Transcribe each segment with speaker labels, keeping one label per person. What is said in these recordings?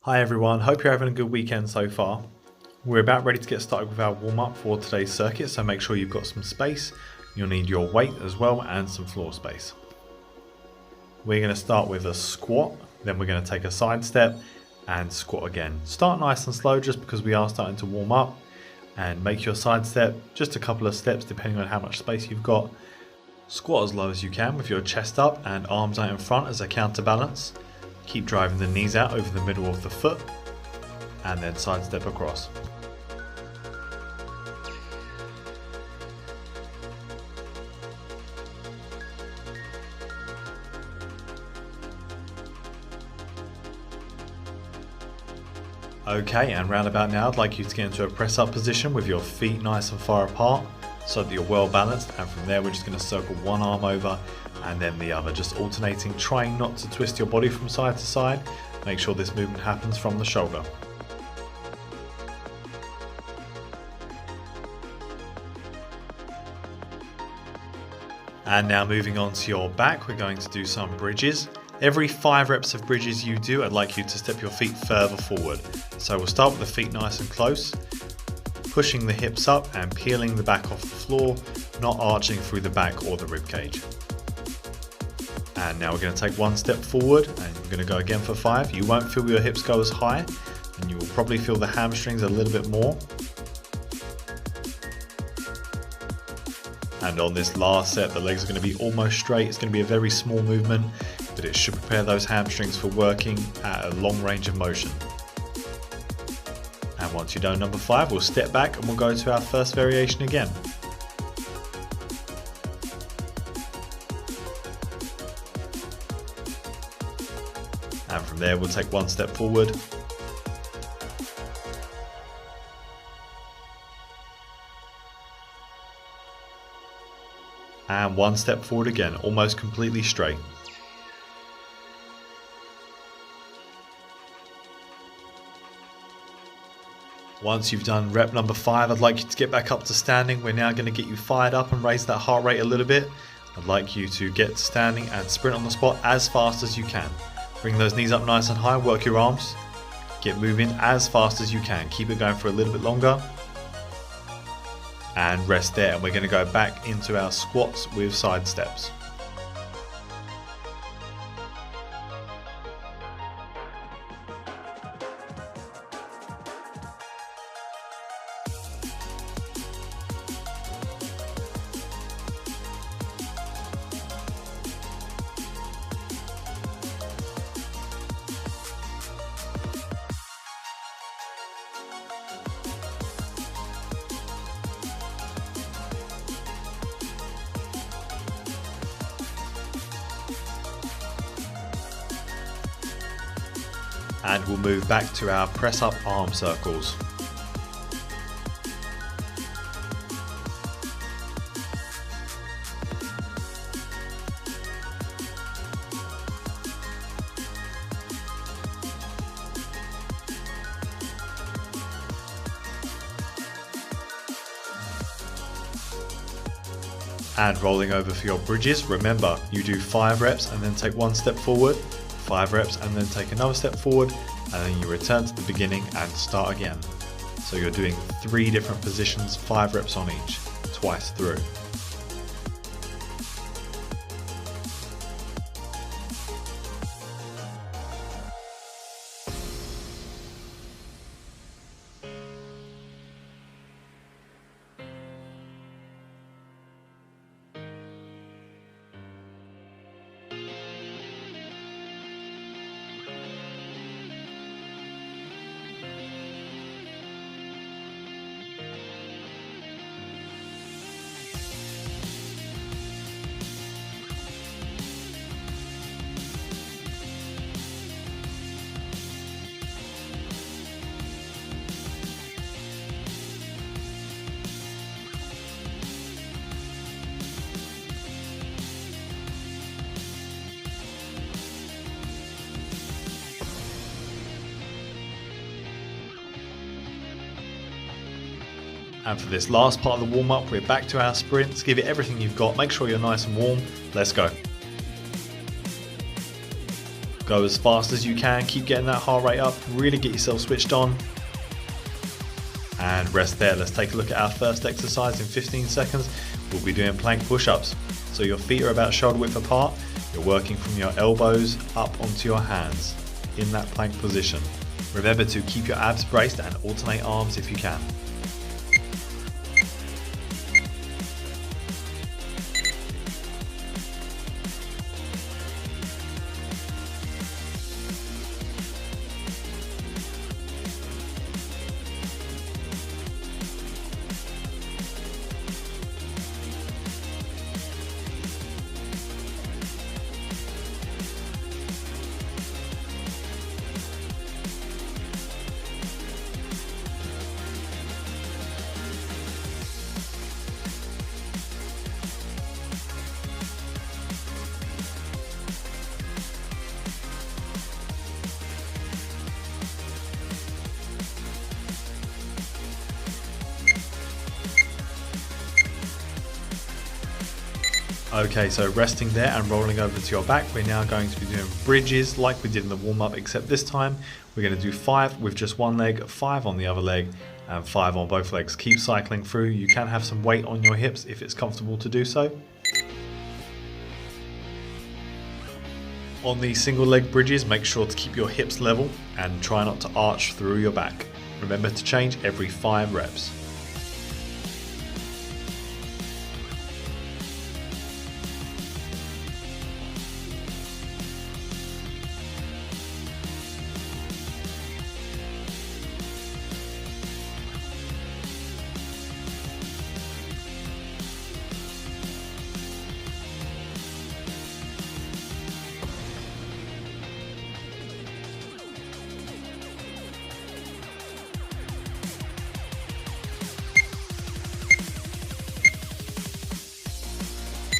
Speaker 1: Hi everyone, hope you're having a good weekend so far. We're about ready to get started with our warm-up for today's circuit, so make sure you've got some space. You'll need your weight as well and some floor space. We're going to start with a squat, then we're going to take a side step and squat again. Start nice and slow just because we are starting to warm up, and make your side step just a couple of steps depending on how much space you've got. Squat as low as you can with your chest up and arms out in front as a counterbalance. Keep driving the knees out over the middle of the foot and then side step across. Okay, and round about now I'd like you to get into a press up position with your feet nice and far apart so that you're well balanced, and from there we're just going to circle one arm over and then the other, just alternating, trying not to twist your body from side to side. Make sure this movement happens from the shoulder. And now moving on to your back, we're going to do some bridges. Every 5 reps of bridges you do, I'd like you to step your feet further forward. So we'll start with the feet nice and close, pushing the hips up and peeling the back off the floor, not arching through the back or the rib cage. And now we're going to take one step forward and we're going to go again for 5. You won't feel your hips go as high, and you will probably feel the hamstrings a little bit more. And on this last set, the legs are going to be almost straight. It's going to be a very small movement, but it should prepare those hamstrings for working at a long range of motion. And once you're done number 5, we'll step back and we'll go to our first variation again. And from there, we'll take one step forward. And one step forward again, almost completely straight. Once you've done rep number 5, I'd like you to get back up to standing. We're now going to get you fired up and raise that heart rate a little bit. I'd like you to get to standing and sprint on the spot as fast as you can. Bring those knees up nice and high, work your arms. Get moving as fast as you can. Keep it going for a little bit longer. And rest there, and we're going to go back into our squats with side steps. And we'll move back to our press up arm circles. And rolling over for your bridges. Remember, you do 5 reps and then take one step forward, 5 reps and then take another step forward, and then you return to the beginning and start again. So you're doing 3 different positions, 5 reps on each, twice through. And for this last part of the warm-up, we're back to our sprints. Give it everything you've got. Make sure you're nice and warm. Let's go. Go as fast as you can, keep getting that heart rate up, really get yourself switched on. And rest there. Let's take a look at our first exercise in 15 seconds. We'll be doing plank push-ups. So your feet are about shoulder width apart. You're working from your elbows up onto your hands in that plank position. Remember to keep your abs braced and alternate arms if you can. Okay, so resting there and rolling over to your back, we're now going to be doing bridges like we did in the warm-up, except this time we're going to do 5 with just one leg, 5 on the other leg, and 5 on both legs. Keep cycling through. You can have some weight on your hips if it's comfortable to do so. On the single leg bridges, make sure to keep your hips level and try not to arch through your back. Remember to change every 5 reps.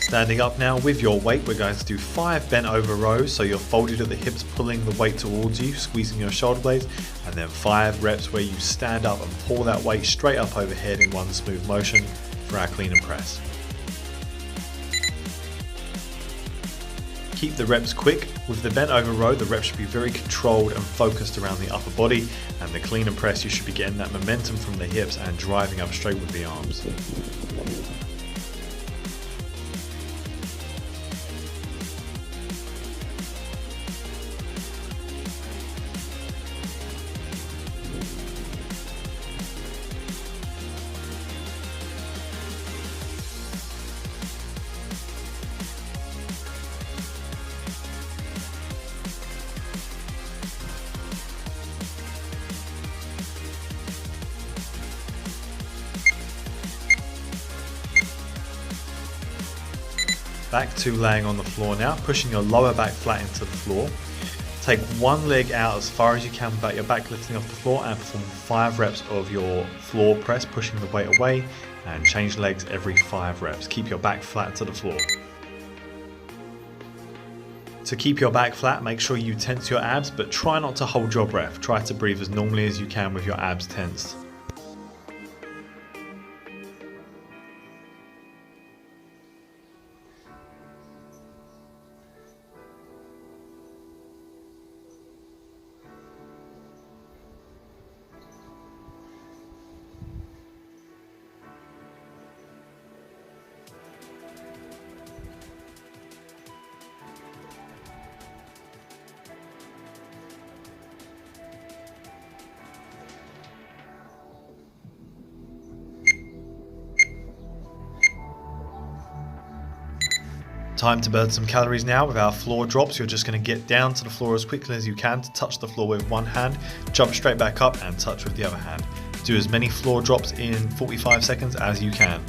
Speaker 1: Standing up now with your weight, we're going to do 5 bent over rows, so you're folded at the hips, pulling the weight towards you, squeezing your shoulder blades, and then 5 reps where you stand up and pull that weight straight up overhead in one smooth motion for our clean and press. Keep the reps quick. With the bent over row, the reps should be very controlled and focused around the upper body, and the clean and press, you should be getting that momentum from the hips and driving up straight with the arms. Back to laying on the floor now, pushing your lower back flat into the floor. Take one leg out as far as you can without your back lifting off the floor and perform 5 reps of your floor press, pushing the weight away, and change legs every 5 reps. Keep your back flat to the floor. To keep your back flat, make sure you tense your abs, but try not to hold your breath. Try to breathe as normally as you can with your abs tensed. Time to burn some calories now with our floor drops. You're just going to get down to the floor as quickly as you can to touch the floor with one hand, jump straight back up and touch with the other hand. Do as many floor drops in 45 seconds as you can.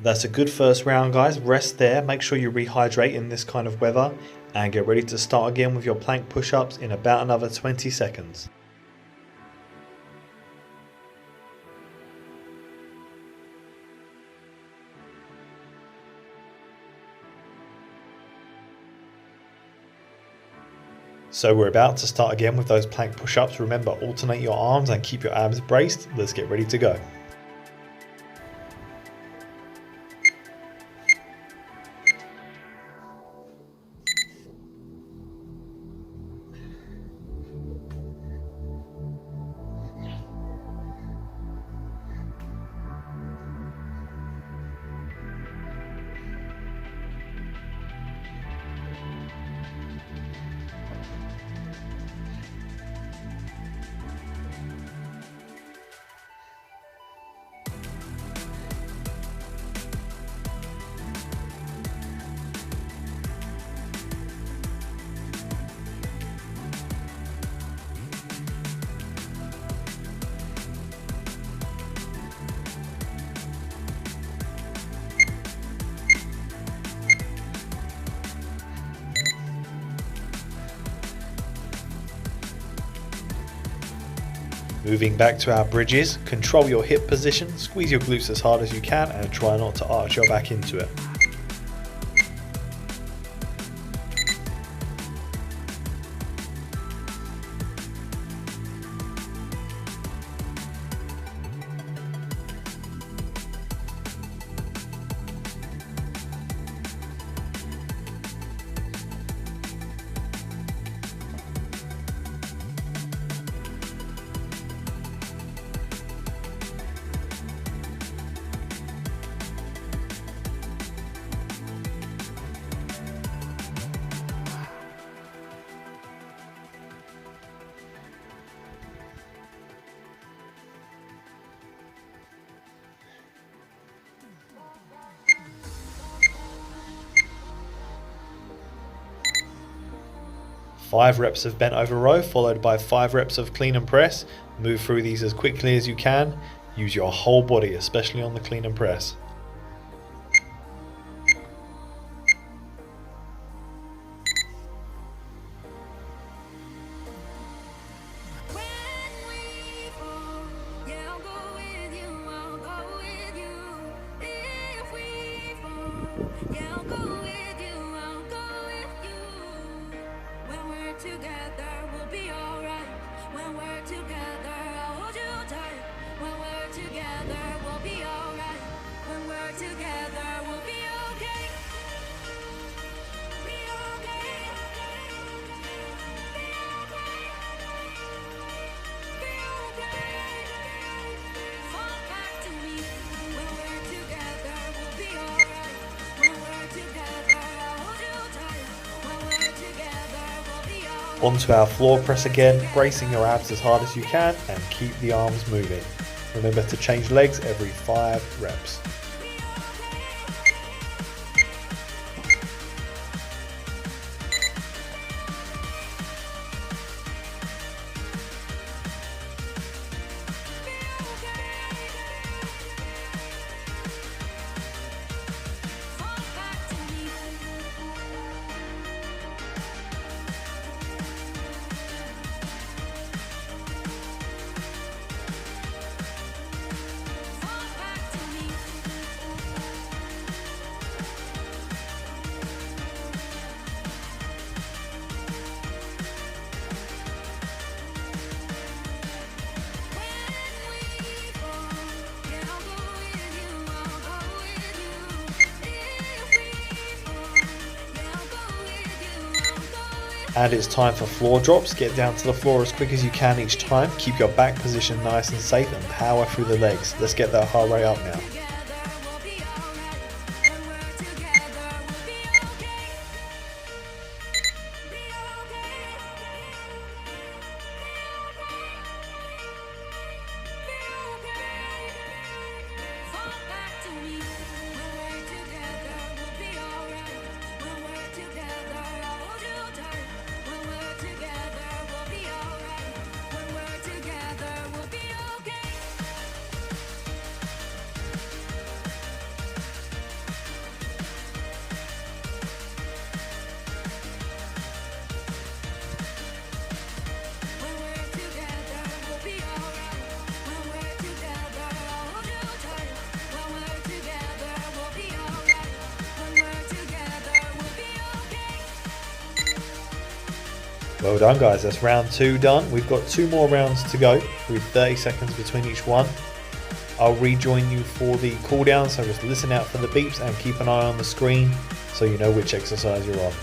Speaker 1: That's a good first round, guys. Rest there, make sure you rehydrate in this kind of weather, and get ready to start again with your plank push-ups in about another 20 seconds. So we're about to start again with those plank push-ups. Remember, alternate your arms and keep your abs braced. Let's get ready to go. Moving back to our bridges, control your hip position, squeeze your glutes as hard as you can and try not to arch your back into it. Five reps of bent over row followed by 5 reps of clean and press. Move through these as quickly as you can. Use your whole body, especially on the clean and press. Onto our floor press again, bracing your abs as hard as you can and keep the arms moving. Remember to change legs every 5 reps. And it's time for floor drops. Get down to the floor as quick as you can each time. Keep your back position nice and safe and power through the legs. Let's get that heart rate up now. Well done guys, that's round 2 done. We've got 2 more rounds to go with 30 seconds between each one. I'll rejoin you for the cool down, so just listen out for the beeps and keep an eye on the screen so you know which exercise you're on.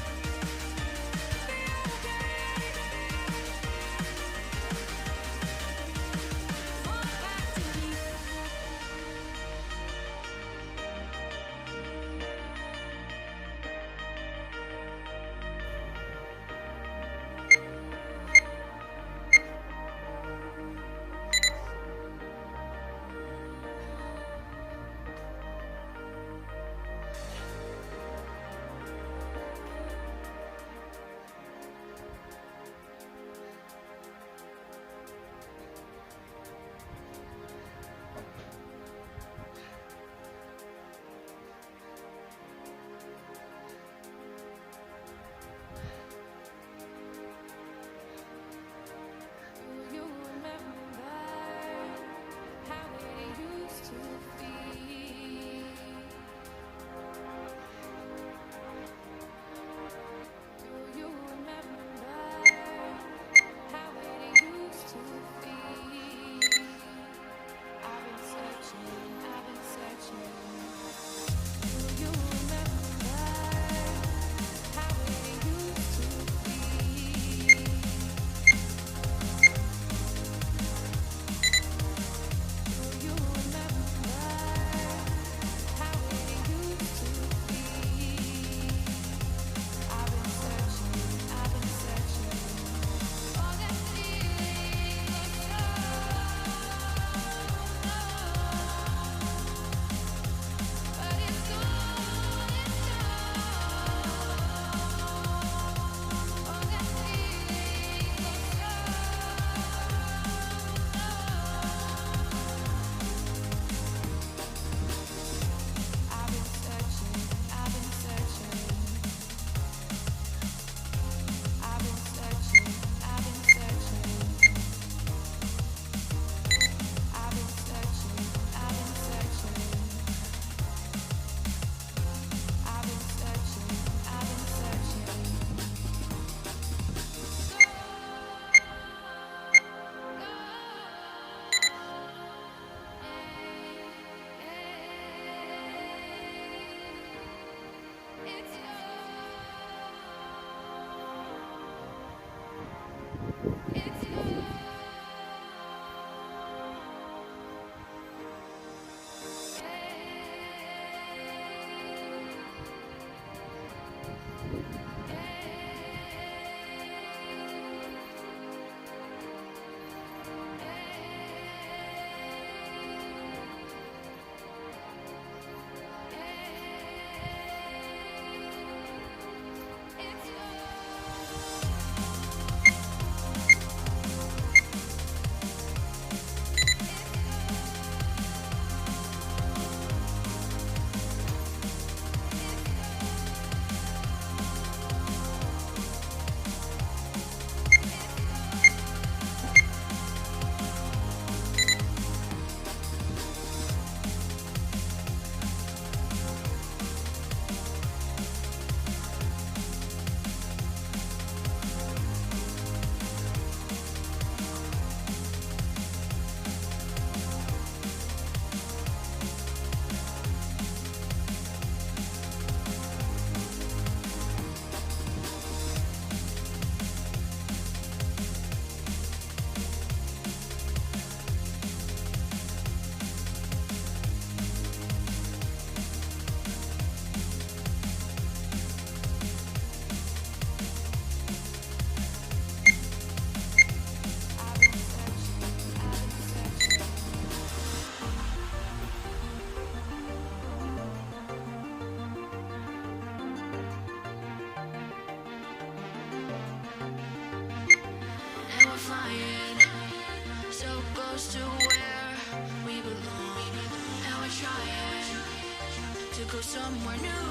Speaker 2: go somewhere new.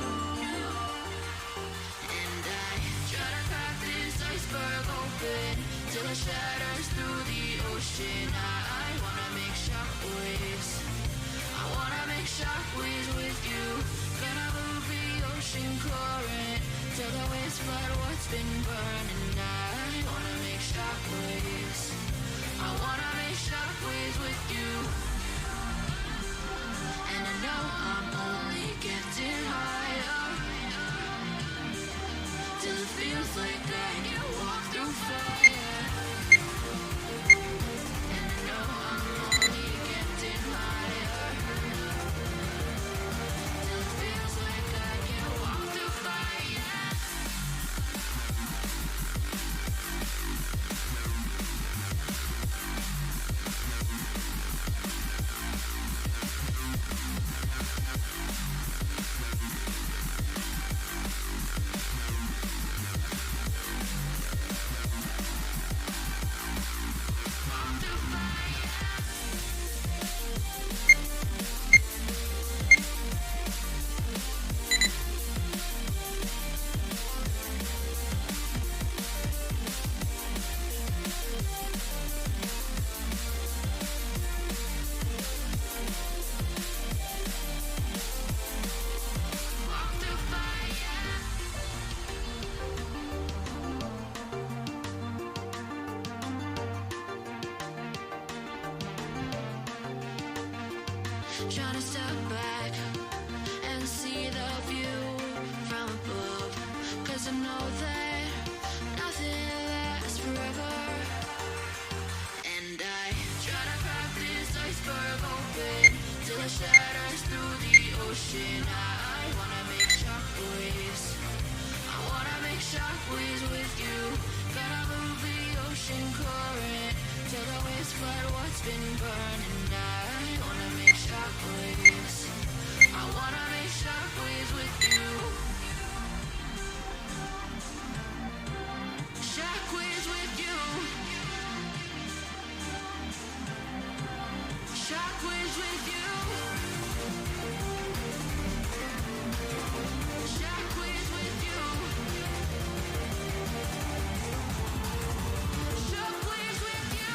Speaker 2: And I try to crack this iceberg open till it shatters through the ocean. I wanna make shockwaves. I wanna make shockwaves with you. Gonna move the ocean current till the waves flood what's been burning. I wanna trying to step back and see the view from above. Cause I know that nothing lasts forever. And I try to crack this iceberg open till it shatters through the ocean. I wanna make shockwaves. I wanna make shockwaves with you. Gotta move the ocean current till the waves flood what's been burning. I wanna make shockwaves. I wanna make shockwaves with you. Shockwaves with you. Shockwaves with you. Shockwaves with you. Shockwaves with you.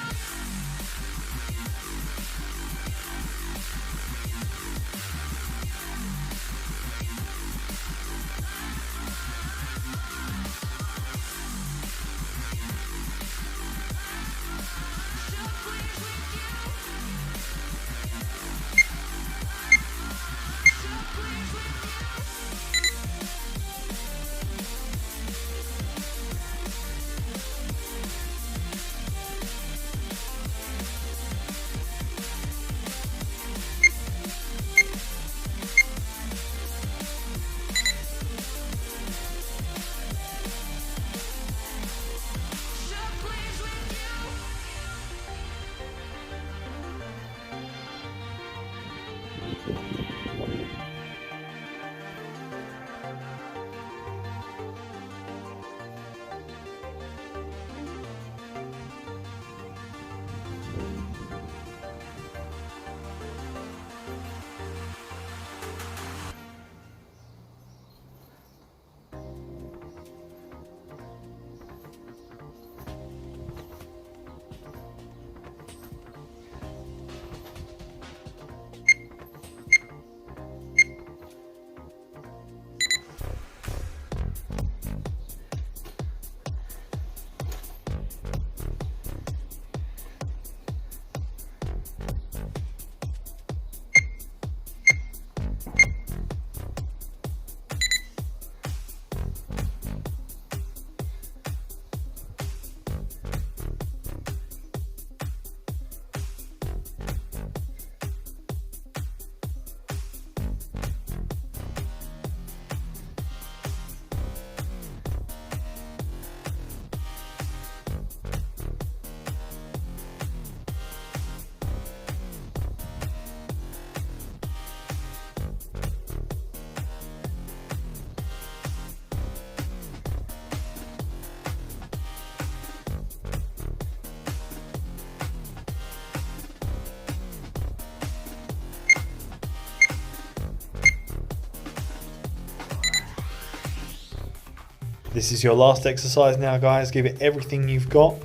Speaker 1: This is your last exercise now, guys. Give it everything you've got.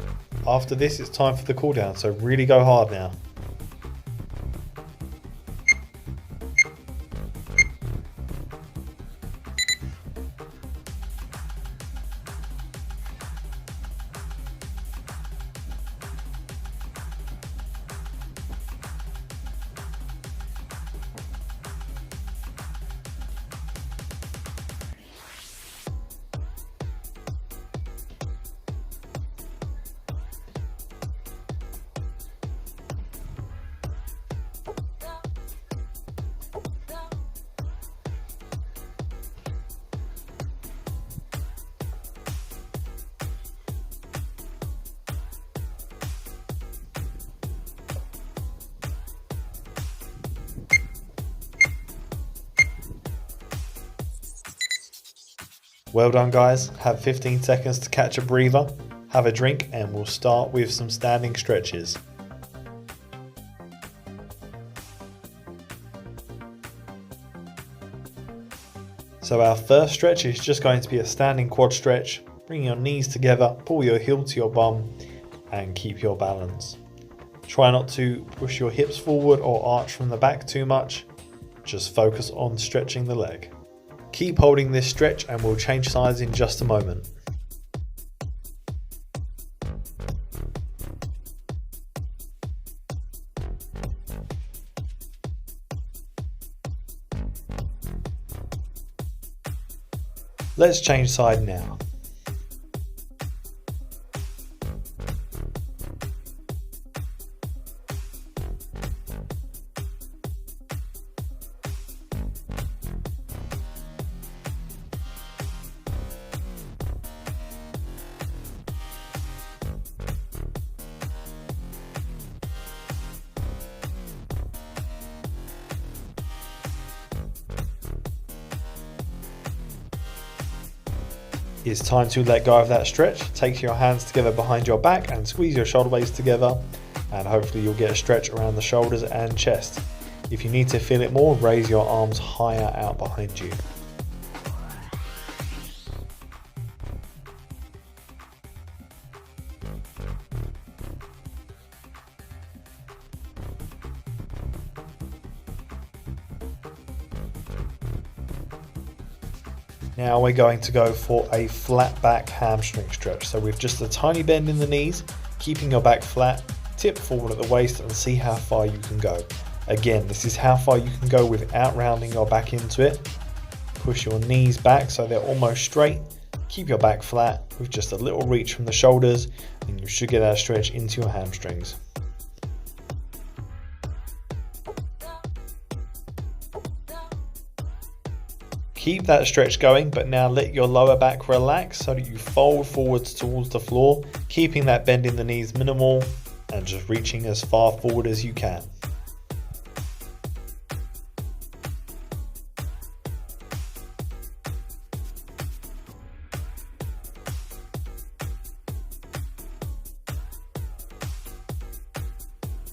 Speaker 1: After this, it's time for the cool down, so really go hard now. Well done, guys. Have 15 seconds to catch a breather, have a drink, and we'll start with some standing stretches. So our first stretch is just going to be a standing quad stretch. Bring your knees together, pull your heel to your bum, and keep your balance. Try not to push your hips forward or arch from the back too much. Just focus on stretching the leg. Keep holding this stretch and we'll change sides in just a moment. Let's change side now. It's time to let go of that stretch. Take your hands together behind your back and squeeze your shoulder blades together, and hopefully you'll get a stretch around the shoulders and chest. If you need to feel it more, raise your arms higher out behind you. Now we're going to go for a flat back hamstring stretch. So with just a tiny bend in the knees, keeping your back flat, tip forward at the waist and see how far you can go. Again, this is how far you can go without rounding your back into it. Push your knees back so they're almost straight. Keep your back flat with just a little reach from the shoulders, and you should get that stretch into your hamstrings. Keep that stretch going, but now let your lower back relax so that you fold forwards towards the floor, keeping that bend in the knees minimal and just reaching as far forward as you can.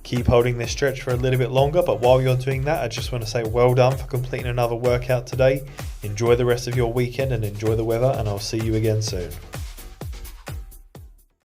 Speaker 1: Keep holding this stretch for a little bit longer, but while you're doing that, I just want to say well done for completing another workout today. Enjoy the rest of your weekend and enjoy the weather, and I'll see you again soon.